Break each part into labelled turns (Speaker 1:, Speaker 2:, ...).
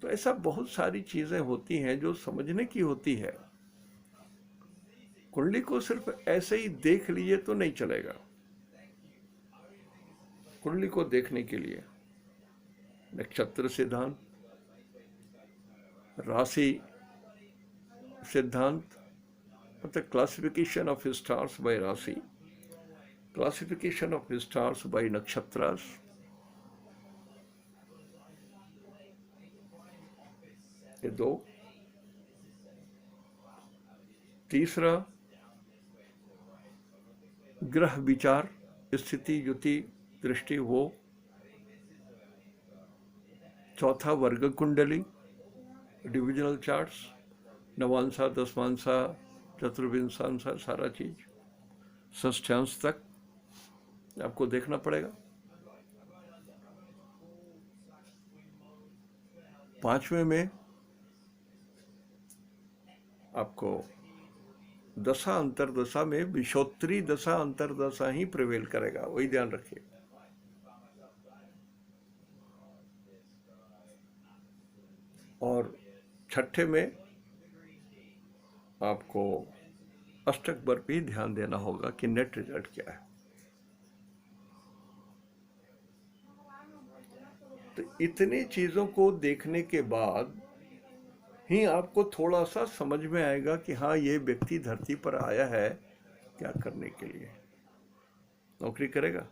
Speaker 1: तो ऐसा बहुत सारी चीजें होती हैं जो समझने की होती है। कुंडली को सिर्फ ऐसे ही देख लिए तो नहीं चलेगा। कुंडली को देखने के लिए नक्षत्र सिद्धांत, राशि सिद्धांत, मतलब क्लासिफिकेशन ऑफ स्टार्स बाय राशि, क्लासिफिकेशन ऑफ स्टार्स बाय नक्षत्रास, ये दो। तीसरा ग्रह विचार, स्थिति, युति, दृष्टि, वो। चौथा वर्ग कुंडली, डिविजनल चार्ट्स, नवांशा, दसवांशा, चतुर्विंशांशा, सारा चीज षष्ठांश तक आपको देखना पड़ेगा। पांचवें में आपको दशा अंतरदशा में विषोत्तरी दशा अंतरदशा ही प्रिवेल करेगा, वही ध्यान रखिए। और छठे में आपको अष्टक पर भी ध्यान देना होगा कि नेट रिजल्ट क्या है। तो इतनी चीजों को देखने के बाद ही आपको थोड़ा सा समझ में आएगा कि हाँ, ये व्यक्ति धरती पर आया है क्या करने के लिए। नौकरी करेगा।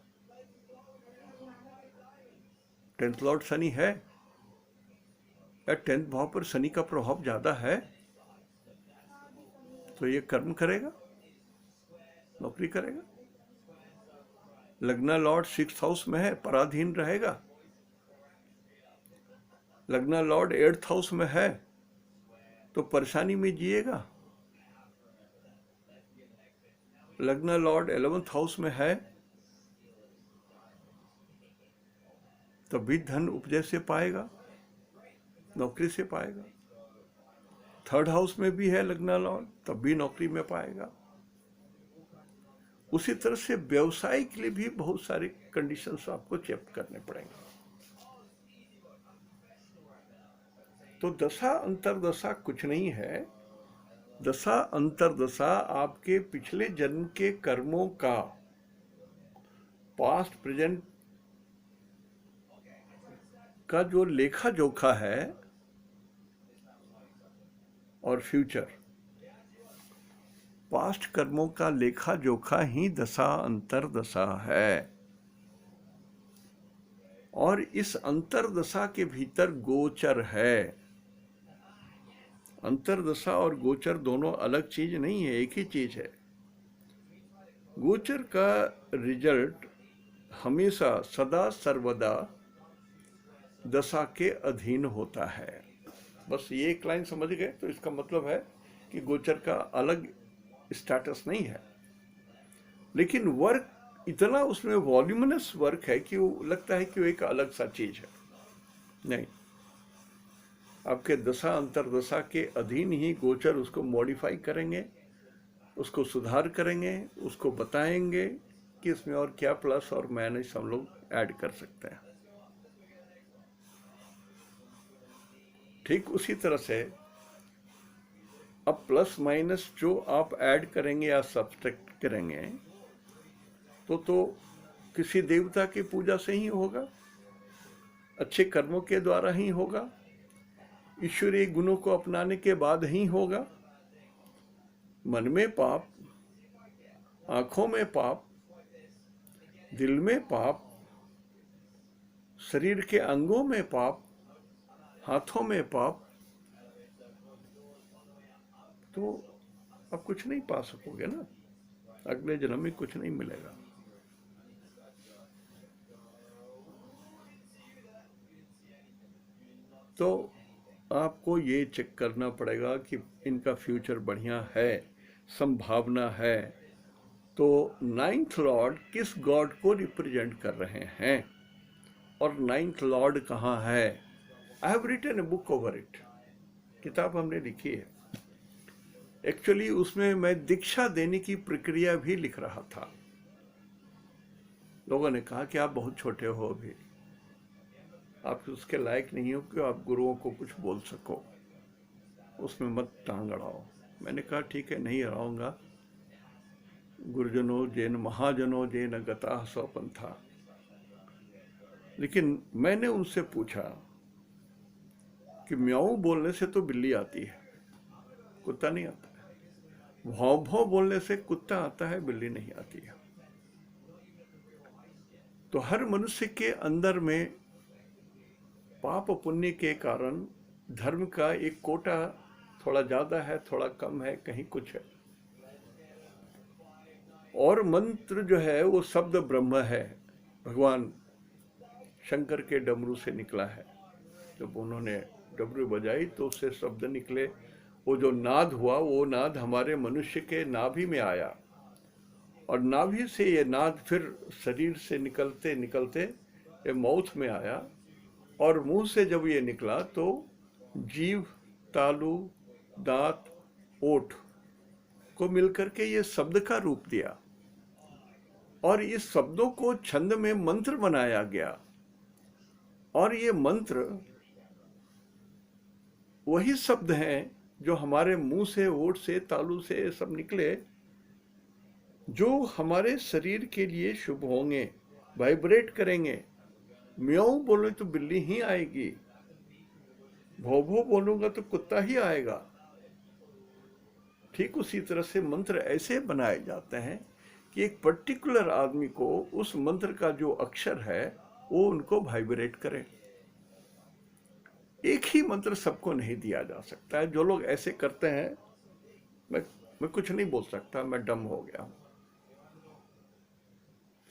Speaker 1: 10th लॉर्ड शनि है या 10th भाव पर शनि का प्रभाव ज्यादा है तो ये कर्म करेगा, नौकरी करेगा। लग्न लॉर्ड 6th हाउस में है, पराधीन रहेगा। लग्न लॉर्ड 8th हाउस में है तो परेशानी में जिएगा। लग्न लॉर्ड 11th हाउस में है तो भी धन उपजय से पाएगा, नौकरी से पाएगा। 3rd हाउस में भी है लग्न लॉर्ड, तब भी नौकरी में पाएगा। उसी तरह से व्यवसाय के लिए भी बहुत सारे कंडीशंस आपको चेक करने पड़ेंगे। तो दशा अंतरदशा कुछ नहीं है। दशा अंतरदशा आपके पिछले जन्म के कर्मों का पास्ट प्रेजेंट का जो लेखा जोखा है और फ्यूचर, पास्ट कर्मों का लेखा जोखा ही दशा अंतरदशा है। और इस अंतरदशा के भीतर गोचर है। अंतरदशा और गोचर दोनों अलग चीज नहीं है, एक ही चीज है। गोचर का रिजल्ट हमेशा सदा सर्वदा दशा के अधीन होता है। बस ये एक लाइन समझ गए तो इसका मतलब है कि गोचर का अलग स्टेटस नहीं है, लेकिन वर्क इतना उसमें वॉल्यूमिनस वर्क है कि वो लगता है कि वो एक अलग सा चीज है। नहीं, आपके दशा अंतरदशा के अधीन ही गोचर उसको मॉडिफाई करेंगे, उसको सुधार करेंगे, उसको बताएंगे कि इसमें और क्या प्लस और माइनस हम लोग ऐड कर सकते हैं। ठीक उसी तरह से अब प्लस माइनस जो आप ऐड करेंगे या सब्सट्रैक्ट करेंगे तो किसी देवता की पूजा से ही होगा, अच्छे कर्मों के द्वारा ही होगा, ईश्वरीय गुणों को अपनाने के बाद ही होगा। मन में पाप, आंखों में पाप, दिल में पाप, शरीर के अंगों में पाप, हाथों में पाप, तो आप कुछ नहीं पा सकोगे ना, अगले जन्म में कुछ नहीं मिलेगा। तो आपको ये चेक करना पड़ेगा कि इनका फ्यूचर बढ़िया है, संभावना है। तो 9th लॉर्ड किस गॉड को रिप्रेजेंट कर रहे हैं और 9th लॉर्ड कहाँ है। I have written a book over it, किताब हमने लिखी है। एक्चुअली उसमें मैं दीक्षा देने की प्रक्रिया भी लिख रहा था। लोगों ने कहा कि आप बहुत छोटे हो अभी, आप उसके लायक नहीं हो कि आप गुरुओं को कुछ बोल सको, उसमें मत टांग अड़ाओ। मैंने कहा ठीक है, नहीं अड़ाऊंगा। गुरुजनों जैन महाजनों जैन गता स्वपंथा। लेकिन मैंने उनसे पूछा कि म्याऊं बोलने से तो बिल्ली आती है, कुत्ता नहीं आता है। भौं भौं बोलने से कुत्ता आता है, बिल्ली नहीं आती है। तो हर मनुष्य के अंदर में पाप पुण्य के कारण धर्म का एक कोटा थोड़ा ज्यादा है, थोड़ा कम है, कहीं कुछ है। और मंत्र जो है वो शब्द ब्रह्म है, भगवान शंकर के डमरू से निकला है। जब उन्होंने डमरू बजाई तो उससे शब्द निकले। वो जो नाद हुआ वो नाद हमारे मनुष्य के नाभि में आया, और नाभि से ये नाद फिर शरीर से निकलते निकलते ये माउथ में आया, और मुंह से जब ये निकला तो जीभ, तालू, दांत, ओठ को मिलकर के ये शब्द का रूप दिया, और इस शब्दों को छंद में मंत्र बनाया गया। और ये मंत्र वही शब्द हैं जो हमारे मुंह से, ओठ से, तालू से सब निकले, जो हमारे शरीर के लिए शुभ होंगे, वाइब्रेट करेंगे। म्याऊं बोले तो बिल्ली ही आएगी, भौ भौ बोलूंगा तो कुत्ता ही आएगा। ठीक उसी तरह से मंत्र ऐसे बनाए जाते हैं कि एक पर्टिकुलर आदमी को उस मंत्र का जो अक्षर है वो उनको वाइब्रेट करे। एक ही मंत्र सबको नहीं दिया जा सकता है। जो लोग ऐसे करते हैं, मैं कुछ नहीं बोल सकता, मैं डम हो गया हूं।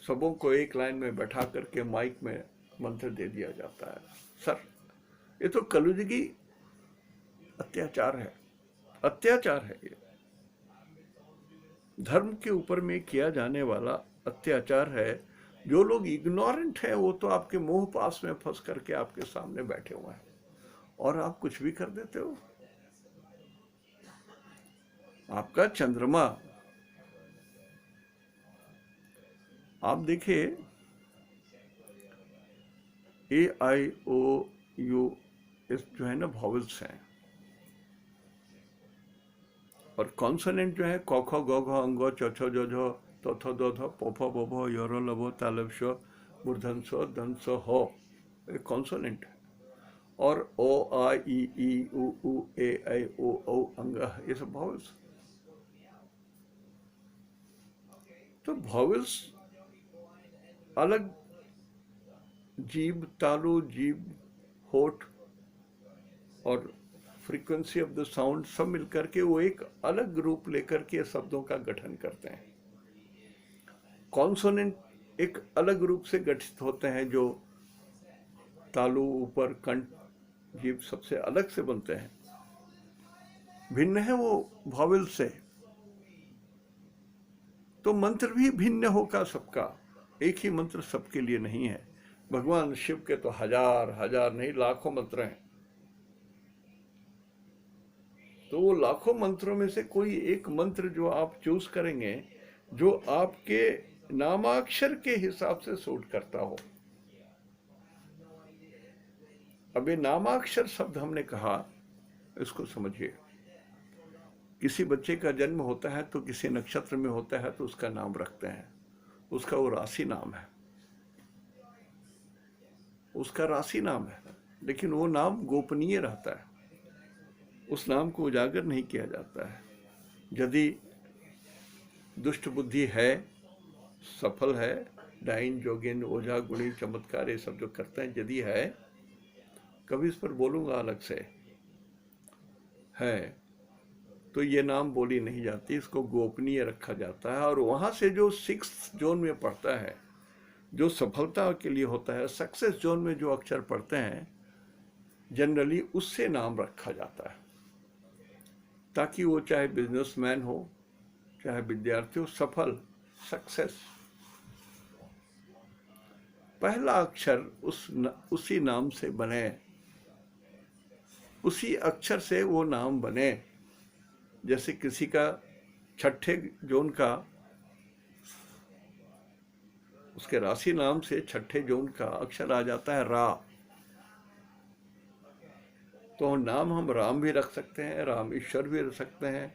Speaker 1: सबों को एक लाइन में बैठा करके माइक में मंत्र दे दिया जाता है। सर, ये तो कलयुगी अत्याचार है, अत्याचार है। ये धर्म के ऊपर में किया जाने वाला अत्याचार है। जो लोग इग्नोरेंट हैं वो तो आपके मुंह पास में फंस करके आपके सामने बैठे हुए हैं, और आप कुछ भी कर देते हो। आपका चंद्रमा, आप देखिए, AIOU जो है ना, वॉवेल्स हैं, और कॉन्सोनेंट जो है क ख ग घ अंग च छ ज झ त थ द ध प फ ब भ य र ल व तालव श मूर्धन स धन स ह, एक कॉन्सोनेंट है। और O A I E U उ ए ऐ ओ औ अंग, ये सब वॉवेल्स। तो वॉवेल्स अलग, जीभ, तालु, जीभ, होठ और फ्रीक्वेंसी ऑफ द साउंड सब मिलकर के वो एक अलग रूप लेकर के शब्दों का गठन करते हैं। कॉन्सोनेंट एक अलग रूप से गठित होते हैं, जो तालु, ऊपर, कंठ, जीभ सबसे अलग से बनते हैं, भिन्न है वो वॉवेल से। तो मंत्र भी भिन्न होगा सबका, एक ही मंत्र सबके लिए नहीं है। भगवान शिव के तो हजार हजार नहीं लाखों मंत्र हैं। तो वो लाखों मंत्रों में से कोई एक मंत्र जो आप चूज करेंगे, जो आपके नामाक्षर के हिसाब से सूट करता हो। अब ये नामाक्षर शब्द हमने कहा, इसको समझिए। किसी बच्चे का जन्म होता है तो किसी नक्षत्र में होता है तो उसका नाम रखते हैं, उसका वो राशि नाम है, उसका राशि नाम है, लेकिन वो नाम गोपनीय रहता है, उस नाम को उजागर नहीं किया जाता है। यदि दुष्ट बुद्धि है, सफल है, डाइन, जोगिन, ओझा, गुणी, चमत्कार, ये सब जो करते हैं, यदि है, कभी इस पर बोलूंगा अलग से, है तो ये नाम बोली नहीं जाती, इसको गोपनीय रखा जाता है। और वहां से जो 6th जोन में पढ़ता है, जो सफलता के लिए होता है, सक्सेस जोन में जो अक्षर पढ़ते हैं, जनरली उससे नाम रखा जाता है, ताकि वो चाहे बिजनेसमैन हो, चाहे विद्यार्थी हो, सफल, सक्सेस, पहला अक्षर उसी नाम से बने, उसी अक्षर से वो नाम बने। जैसे किसी का 6ठे जोन का, उसके राशि नाम से 6ठे जोन का अक्षर आ जाता है रा, तो नाम हम राम भी रख सकते हैं, राम ईश्वर भी रख सकते हैं,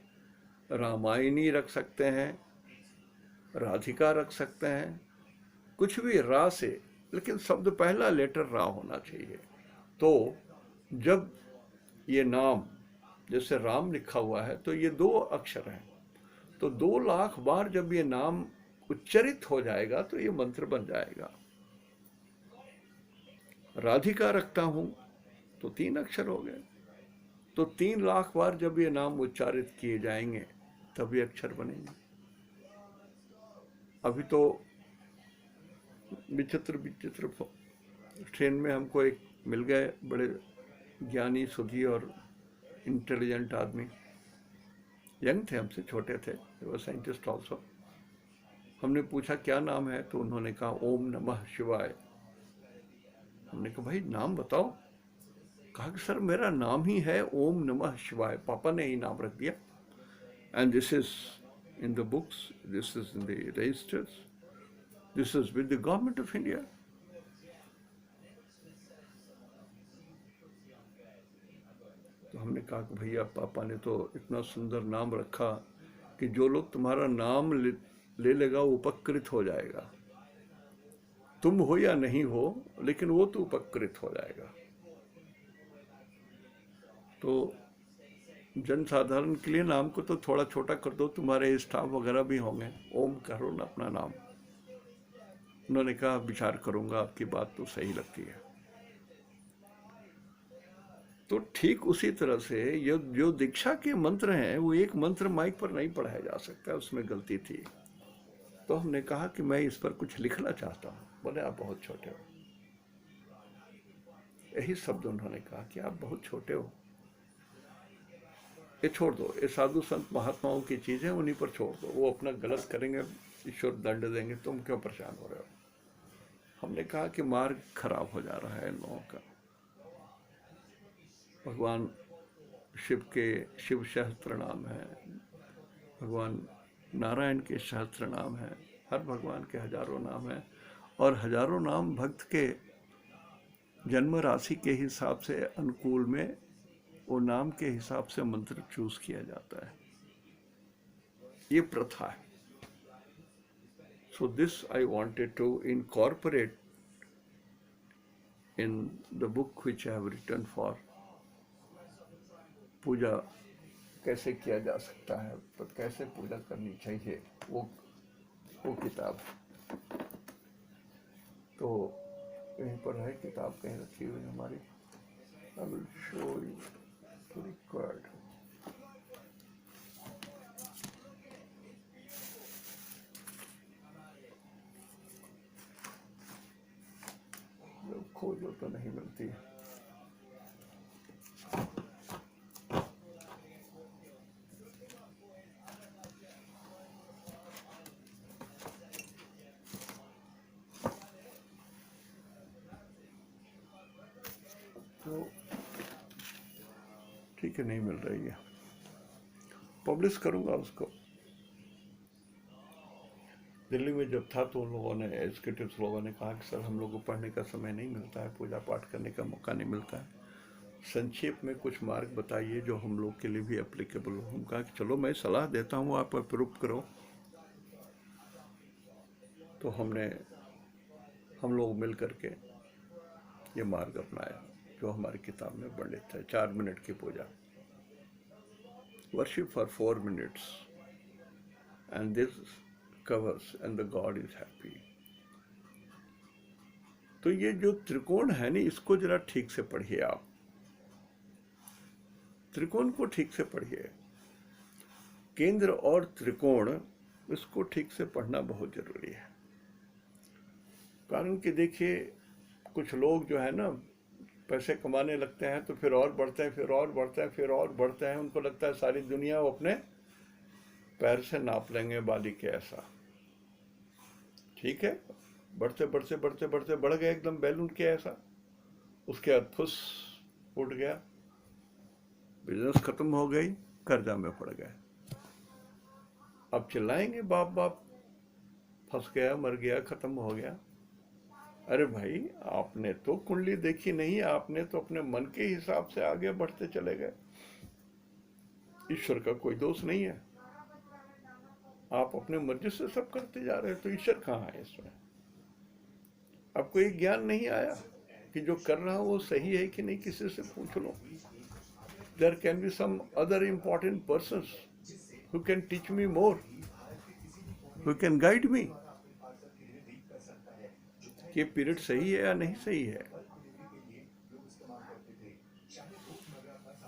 Speaker 1: रामायणी रख सकते हैं, राधिका रख सकते हैं, कुछ भी रा से, लेकिन शब्द पहला लेटर रा होना चाहिए। तो जब ये नाम जैसे राम लिखा हुआ है तो ये 2 अक्षर हैं, तो 2 लाख बार जब ये नाम उच्चरित हो जाएगा तो ये मंत्र बन जाएगा। राधिका रखता हूं तो 3 अक्षर हो गए, तो 3 लाख बार जब ये नाम उच्चारित किए जाएंगे तब ये अक्षर बनेंगे। अभी तो विचित्र विचित्र ट्रेन में हमको एक मिल गए बड़े ज्ञानी सुधी और इंटेलिजेंट आदमी, यंग थे, हमसे छोटे थे, वो साइंटिस्ट ऑल्सो। हमने पूछा क्या नाम है, तो उन्होंने कहा ओम नमः शिवाय। हमने कहा भाई नाम बताओ। कहा कि सर मेरा नाम ही है ओम नमः शिवाय, पापा ने ही नाम रख दिया, and this is in the books, this is in the registers, this is with the government of India. तो हमने कहा कि भैया पापा ने तो इतना सुंदर नाम रखा कि जो लोग तुम्हारा नाम ले लेगा वो उपकृत हो जाएगा, तुम हो या नहीं हो लेकिन वो तो उपकृत हो जाएगा। तो जनसाधारण के लिए नाम को तो थोड़ा छोटा कर दो, तुम्हारे स्टाफ वगैरह भी होंगे, ओम करो ना अपना नाम। उन्होंने कहा विचार करूंगा, आपकी बात तो सही लगती है। तो ठीक उसी तरह से ये जो दीक्षा के मंत्र हैं वो एक मंत्र माइक पर नहीं पढ़ाया जा सकता, उसमें गलती थी। तो हमने कहा कि मैं इस पर कुछ लिखना चाहता हूँ। बोले आप बहुत छोटे हो, यही शब्द उन्होंने कहा कि आप बहुत छोटे हो, ये छोड़ दो, ये साधु संत महात्माओं की चीजें उन्हीं पर छोड़ दो, वो अपना गलत करेंगे, ईश्वर दंड देंगे, तुम क्यों परेशान हो रहे हो। हमने कहा कि मार्ग खराब हो जा रहा है इन लोगों का। भगवान शिव के शिव सहस्त्र नाम है, भगवान नारायण के सहस्त्र नाम है, हर भगवान के हजारों नाम हैं, और हजारों नाम भक्त के जन्म राशि के हिसाब से अनुकूल में वो नाम के हिसाब से मंत्र चूज किया जाता है, ये प्रथा है। So this I wanted to incorporate in the book which I have written for puja कैसे किया जा सकता है, तो कैसे पूजा करनी चाहिए, वो किताब। तो यहीं पर है किताब, कहीं रखी हुई हमारी। I will show you the required. खोजो तो नहीं मिलती है। तो ठीक है, नहीं मिल रही है, पब्लिश करूंगा उसको। दिल्ली में जब था तो उन लोगों ने, एजुकेटेड लोगों ने कहा कि सर हम लोग को पढ़ने का समय नहीं मिलता है, पूजा पाठ करने का मौका नहीं मिलता है, संक्षेप में कुछ मार्ग बताइए जो हम लोग के लिए भी एप्लीकेबल हो। हम कहा कि चलो मैं सलाह देता हूँ, आप अप्रूव करो। तो हम लोग मिल करके ये मार्ग अपनाया जो हमारी किताब में वर्णित है। 4 मिनट की puja, worship for 4 minutes and this covers and the god is happy. तो ये जो त्रिकोण है ना, इसको जरा ठीक से पढ़िए आप, त्रिकोण को ठीक से पढ़िए, केंद्र और त्रिकोण, इसको ठीक से पढ़ना बहुत जरूरी है। कारण कि देखिए कुछ लोग जो है ना पैसे कमाने लगते हैं तो फिर और बढ़ते हैं, फिर और बढ़ते हैं, फिर और बढ़ते हैं, उनको लगता है सारी दुनिया वो अपने पैर से नाप लेंगे बाली के ऐसा। ठीक है, बढ़ते बढ़ते बढ़ते बढ़ते बढ़ गए एकदम बैलून के ऐसा, उसके बाद फुस उठ गया, बिजनेस खत्म हो गई, कर्जा में पड़ गए। अब चिल्लाएंगे बाप बाप, फंस गया, मर गया, खत्म हो गया। अरे भाई, आपने तो कुंडली देखी नहीं, आपने तो अपने मन के हिसाब से आगे बढ़ते चले गए। ईश्वर का कोई दोष नहीं है, आप अपने मर्जी से सब करते जा रहे हैं, तो ईश्वर कहाँ है इसमें? आपको ये ज्ञान नहीं आया कि जो कर रहा हूं वो सही है कि नहीं, किसी से पूछ लो। There can be some other important person who can teach me more, who can guide me कि पीरियड सही है या नहीं सही है।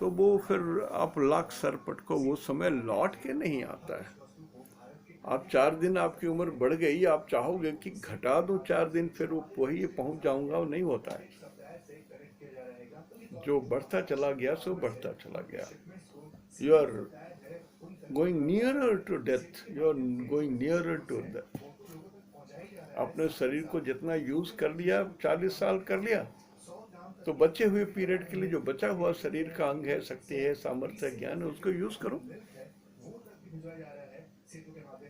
Speaker 1: तो वो फिर आप लाख सर पटको, वो समय लौट के नहीं आता है। आप 4 दिन आपकी उम्र बढ़ गई, आप चाहोगे कि घटा दो 4 दिन, फिर वो वही पहुंच जाऊंगा, वो नहीं होता है। जो बढ़ता चला गया सो बढ़ता चला गया। You are going nearer to death, you are going nearer to death. अपने शरीर को जितना यूज कर लिया, 40 साल कर लिया, तो बचे हुए पीरियड के लिए जो बचा हुआ शरीर का अंग है, शक्ति है, सामर्थ्य, ज्ञान है, उसको यूज करो।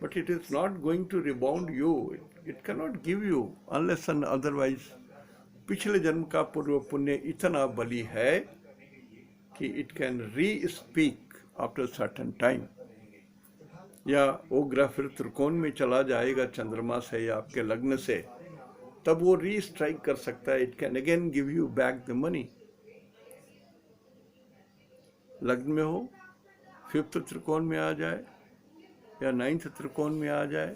Speaker 1: But it is not going to rebound you, it can not give you unless and otherwise. पिछले जन्म का पूर्व पुण्य इतना बली है कि इट कैन री स्पीक आफ्टर सर्टेन टाइम। या वो ग्रह फिर त्रिकोण में चला जाएगा चंद्रमा से या आपके लग्न से, तब वो री स्ट्राइक कर सकता है। It can again give you back the money. लग्न में हो, 5th त्रिकोण में आ जाए या 9th त्रिकोण में आ जाए,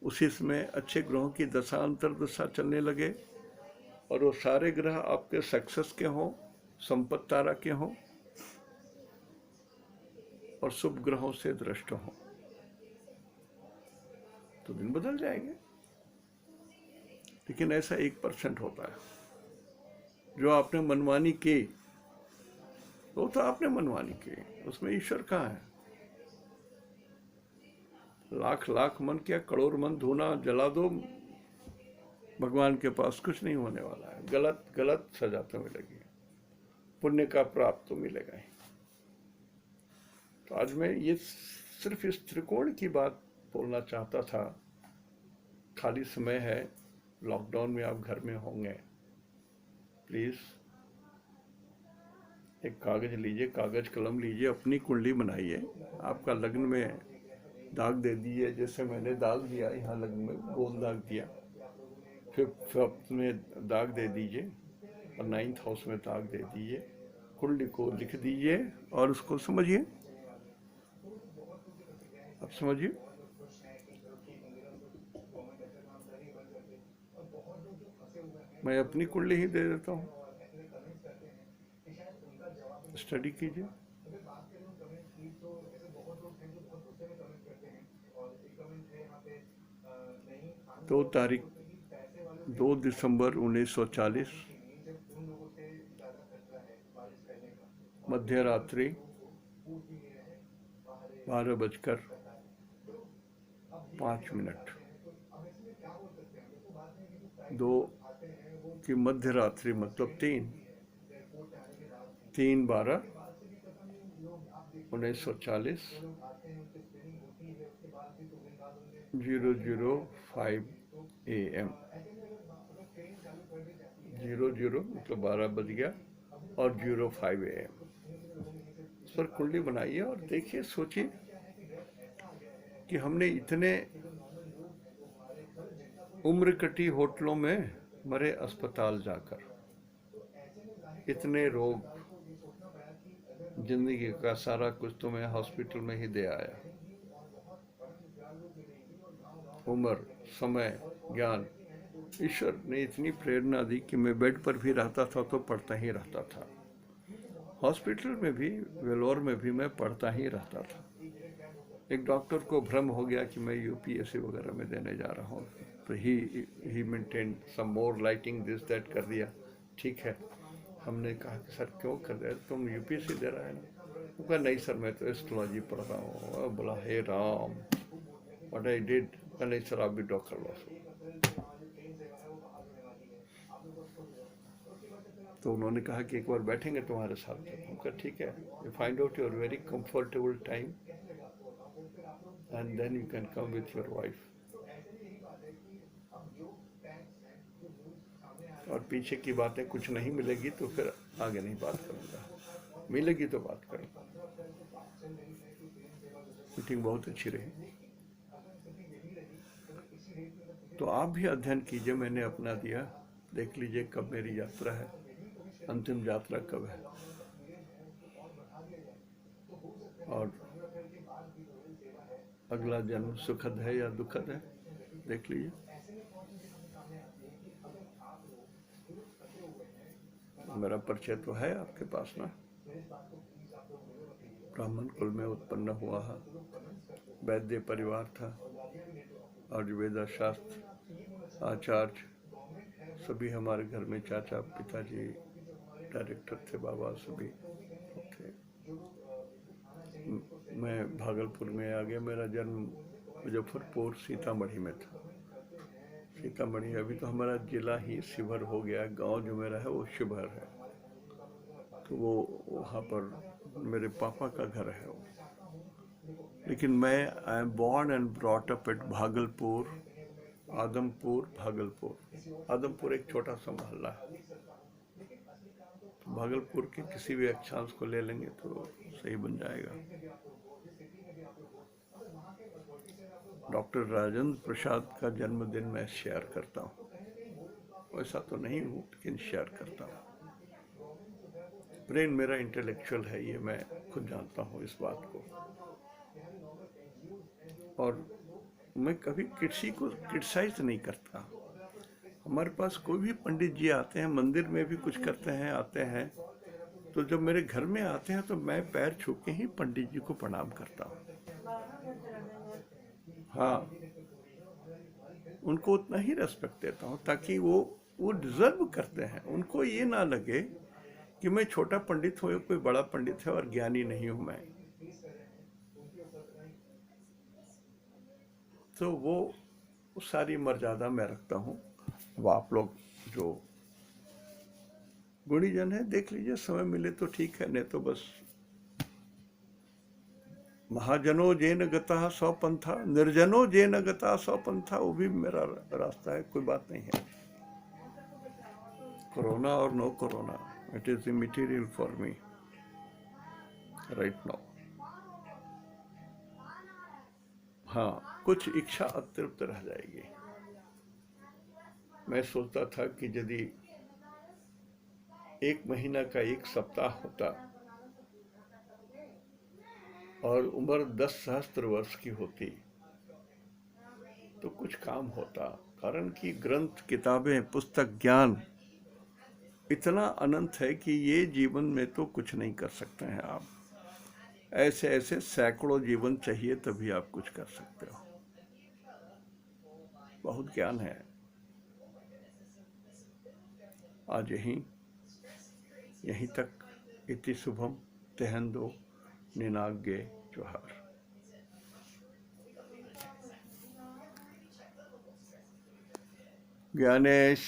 Speaker 1: उसी समय अच्छे ग्रहों की दशा अंतर्दशा चलने लगे और वो सारे ग्रह आपके सक्सेस के हों, संपत्ति तारा के हों और शुभ ग्रहों से दृष्ट हों, तो दिन बदल जाएंगे। लेकिन ऐसा 1% होता है जो आपने मनमानी की, वो तो आपने मनमानी की, उसमें ईश्वर कहाँ है? लाख लाख मन क्या, करोड़ मन धूना जला दो, भगवान के पास कुछ नहीं होने वाला है। गलत गलत सजा तो मिलेगी, पुण्य का प्राप्त तो मिलेगा ही। तो आज मैं ये सिर्फ इस त्रिकोण की बात बोलना चाहता था। खाली समय है, लॉकडाउन में आप घर में होंगे, प्लीज एक कागज लीजिए, कागज कलम लीजिए, अपनी कुंडली बनाइए। आपका लग्न में दाग दे दीजिए, जैसे मैंने दाग दिया, यहाँ लग्न में गोल दाग दिया। 5th में दाग दे दीजिए और 9th हाउस में दाग दे दीजिए। कुंडली को लिख दीजिए और उसको समझिए। अब समझिए, मैं अपनी कुंडली ही दे देता हूँ, स्टडी कीजिए। 2 तारीख 2 दिसंबर 1940, मध्य रात्रि 12:05 2 की मध्य रात्रि मतलब 3/12/1940 0:05 AM। 00 मतलब 12 बज गया और 05 AM। इस पर कुंडली बनाइए और देखिए, सोचिए कि हमने इतने उम्र कटी होटलों में मरे, अस्पताल जाकर इतने रोग, जिंदगी का सारा कुछ तो मैं हॉस्पिटल में ही दे आया। उम्र, समय, ज्ञान, ईश्वर ने इतनी प्रेरणा दी कि मैं बेड पर भी रहता था तो पढ़ता ही रहता था। हॉस्पिटल में भी, वेलोर में भी मैं पढ़ता ही रहता था। एक डॉक्टर को भ्रम हो गया कि मैं यूपीएससी वगैरह में देने जा रहा हूँ, तो ही maintain some more lighting this that कर दिया। ठीक है, हमने कहा कि सर क्यों कर रहे, तुम यूपीएससी दे रहा है ना? वो कहा नहीं सर, मैं तो एस्ट्रोलॉजी पढ़ रहा हूँ। बोला हे राम, व्हाट आई डिड। नहीं सर, आप भी डॉक्टर बस। तो उन्होंने कहा कि एक बार बैठेंगे तुम्हारे साथ। उनका ठीक है, you find out your very comfortable time and then you can come with your wife. और पीछे की बातें कुछ नहीं मिलेगी तो फिर आगे नहीं बात करूँगा, मिलेगी तो बात करूँगा। मीटिंग बहुत अच्छी रही। तो आप भी अध्ययन कीजिए, मैंने अपना दिया, देख लीजिए कब मेरी यात्रा है, अंतिम यात्रा कब है, और अगला जन्म सुखद है या दुखद है, देख लीजिए। मेरा परिचय तो है आपके पास ना, ब्राह्मण कुल में उत्पन्न हुआ है, वैद्य परिवार था, आयुर्वेद शास्त्र आचार्य सभी हमारे घर में, चाचा पिताजी डायरेक्टर थे, बाबा सभी थे। मैं भागलपुर में आ गया, मेरा जन्म मुजफ्फरपुर सीतामढ़ी में था। सीतामढ़ी अभी तो हमारा जिला ही शिवहर हो गया, गांव जो मेरा है वो शिवहर है। तो वो वहाँ पर मेरे पापा का घर है वो। लेकिन मैं I am born and brought up at Bhagalpur, Adampur Bhagalpur. Adampur एक छोटा सा मोहल्ला है, तो भागलपुर के किसी भी अक्षांश को ले लेंगे तो सही बन जाएगा। डॉक्टर राजेंद्र प्रसाद का जन्मदिन मैं शेयर करता हूँ, वैसा तो नहीं हूँ लेकिन शेयर करता हूँ। ब्रेन मेरा इंटेलेक्चुअल है, ये मैं खुद जानता हूँ इस बात को, और मैं कभी किसी को क्रिटिसाइज नहीं करता। हमारे पास कोई भी पंडित जी आते हैं, मंदिर में भी कुछ करते हैं, आते हैं, तो जब मेरे घर में आते हैं तो मैं पैर छू के ही पंडित जी को प्रणाम करता हूँ। हाँ, उनको उतना ही रेस्पेक्ट देता हूँ, ताकि वो डिजर्व करते हैं। उनको ये ना लगे कि मैं छोटा पंडित हूँ या कोई बड़ा पंडित है और ज्ञानी नहीं हूँ मैं। तो वो सारी मर्यादा मैं रखता हूँ। अब आप लोग जो गुणीजन है देख लीजिए, समय मिले तो ठीक है, नहीं तो बस महाजनो जेन गता सौ पंथा, निर्जनो जेन गता सौ पंथा, वो भी मेरा रास्ता है, कोई बात नहीं है। कोरोना और no corona, it is immaterial for me right now. हाँ, कुछ इच्छा अतृप्त रह जाएगी। मैं सोचता था कि यदि एक महीना का एक सप्ताह होता और उम्र 10 सहस्त्र वर्ष की होती तो कुछ काम होता, कारण कि ग्रंथ, किताबें, पुस्तक, ज्ञान इतना अनंत है कि ये जीवन में तो कुछ नहीं कर सकते हैं आप। ऐसे ऐसे सैकड़ों जीवन चाहिए तभी आप कुछ कर सकते हो। बहुत ज्ञान है। आज यहीं तक। इति शुभम तेहंदो निनाग्ये जोहार। ज्ञानेश।